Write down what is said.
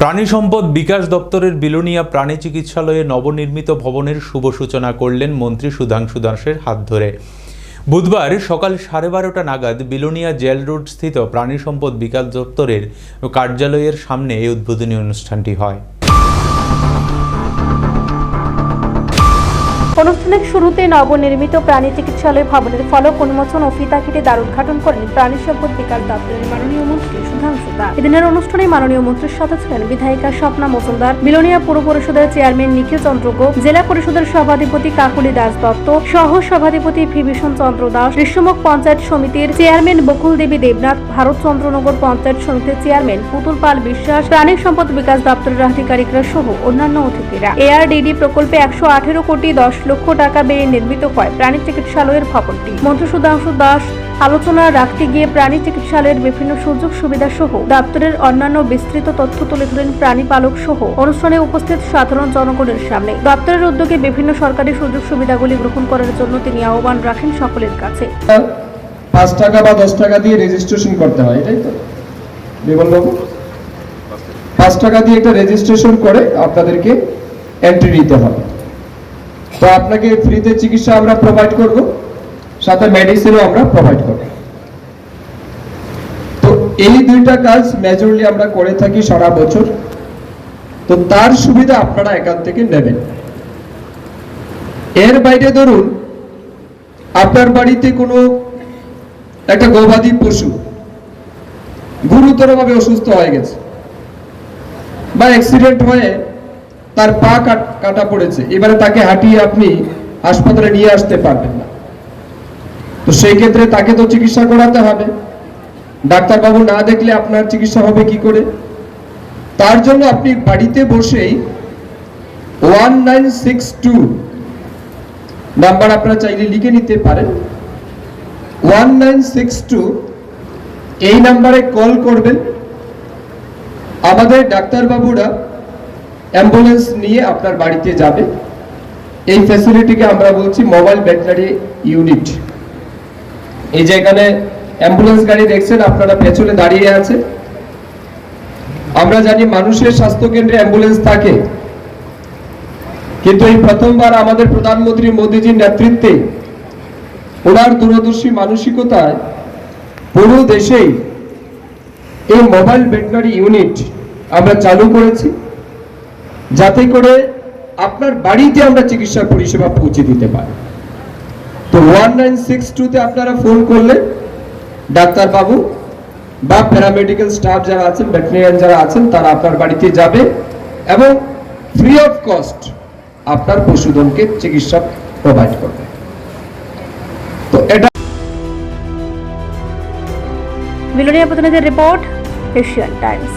প্রাণী সম্পদ বিকাশ দপ্তরের বিলোনিয়া প্রাণী চিকিৎসালয়ে নবনির্মিত ভবনের শুভ সূচনা করলেন মন্ত্রী সুধাংশু দাসের হাত ধরে। বুধবার সকাল 12:30 নাগাদ বিলোনিয়া জেল রোড স্থিত প্রাণী সম্পদ বিকাশ দপ্তরের কার্যালয়ের সামনে এই উদ্বোধনী অনুষ্ঠানটি হয়। অনুষ্ঠানের শুরুতে নবনির্মিত প্রাণী চিকিৎসালয় ভবনের ফলক উন্মোচন ও ফিতা কেটে দ্বার উদ্ঘাটন করেন প্রাণী সম্পদ বিকাশ দপ্তরের মাননীয় মন্ত্রী সুধাংশু দাস। এদিনের অনুষ্ঠানে মাননীয় মন্ত্রীর সাথে ছিলেন বিধায়িকা স্বপ্না মজুমদার, বিলোনিয়া পুর পরিষদের চেয়ারম্যান নিখিল চন্দ্র গোপ, জেলা পরিষদের সভাধিপতি কাকুলি দাস দত্ত, সহ সভাধিপতি বিভীষণ চন্দ্র দাস, ঋষ্যমুখ পঞ্চায়েত সমিতির চেয়ারম্যান বকুল দেবী দেবনাথ, ভারত চন্দ্রনগর পঞ্চায়েত সমিতির চেয়ারম্যান পুতুল পাল বিশ্বাস, প্রাণী সম্পদ বিকাশ দপ্তরের আধিকারিকরা সহ অন্যান্য অতিথিরা। এআরডিডি প্রকল্পে 118 কোটি 10 লক্ষ টাকা ব্যয়ে নির্মিত হয় প্রাণী চিকিৎসালয়ের ভবনটি। মন্ত্রী সুধাংশু দাস আলোচনা রাখতে গিয়ে প্রাণী চিকিৎসালয়ের বিভিন্ন সুযোগ সুবিধা সহ দপ্তরের অন্যান্য বিস্তৃত তথ্য তুলে ধরেন প্রাণী পালক সহ অনুষ্ঠানে উপস্থিত সাধারণ জনগণের সামনে। দপ্তরের উদ্যোগে বিভিন্ন সরকারি সুযোগ সুবিধাগুলি গ্রহণ করার জন্য তিনি আহ্বান রাখেন সকলের কাছে। 5 টাকা বা 10 টাকা দিয়ে রেজিস্ট্রেশন করতে হয়, এটাই তো বিমল বাবু? 5 টাকা দিয়ে একটা রেজিস্ট্রেশন করে আপনাদেরকে এন্ট্রি নিতে হবে। তো আপনাকে ফ্রিতে চিকিৎসা আমরা প্রোভাইড করব, সাথে মেডিসিনও আমরা প্রোভাইড করব। তো এই দুইটা কাজ মেজরলি আমরা করে থাকি সারা বছর। তো তার সুবিধা আপনারা এখান থেকে নেবেন। এর বাইরে ধরুন আপনার বাড়িতে কোনো একটা গবাদি পশু গুরুতরভাবে অসুস্থ হয়ে গেছে বা অ্যাক্সিডেন্ট হয়ে তার পা কাটা পড়েছে, এবারে তাকে হাঁটিয়ে আপনি হাসপাতালে নিয়ে আসতে পারবেন না। তো সেই ক্ষেত্রে তাকে তো চিকিৎসা করাতে হবে, ডাক্তারবাবু না দেখলে আপনার চিকিৎসা হবে কি করে? তার জন্য আপনি বাড়িতে বসেই 1962 নাম্বার আপনারা চাইলে লিখে নিতে পারেন। 1962 এই নাম্বারে কল করবেন। আমাদের ডাক্তারবাবুরা অ্যাম্বুলেন্স নিয়ে আপনার বাড়িতে যাবে। এই ফ্যাসিলিটিকে আমরা বলছি মোবাইল ভেটেরিনারি ইউনিট। এই যে এখানে অ্যাম্বুলেন্স গাড়ি দেখছেন আপনারা পেছনে দাঁড়িয়ে আছে। আমরা জানি মানুষের স্বাস্থ্য কেন্দ্রে অ্যাম্বুলেন্স থাকে, কিন্তু এই প্রথমবার আমাদের প্রধানমন্ত্রী মোদীজির নেতৃত্বে ওনার দূরদর্শী মানসিকতায় পুরো দেশেই এই মোবাইল ভেটেরিনারি ইউনিট আমরা চালু করেছি, যাতে করে আপনার বাড়িতে আমরা চিকিৎসা পরিষেবা পৌঁছে দিতে পারি। তো 1962 তে আপনারা ফোন করলে ডাক্তারবাবু বা প্যারামেডিক্যাল স্টাফ যারা আছেন, ভেটেরিনারিয়ান যারা আছেন, তারা আপনার বাড়িতে যাবে এবং ফ্রি অফ কস্ট আপনার পশুধনকে চিকিৎসা প্রোভাইড করবে। তো এটা বিলোনিয়া প্রতিনিধির রিপোর্ট, এশিয়ান টাইমস।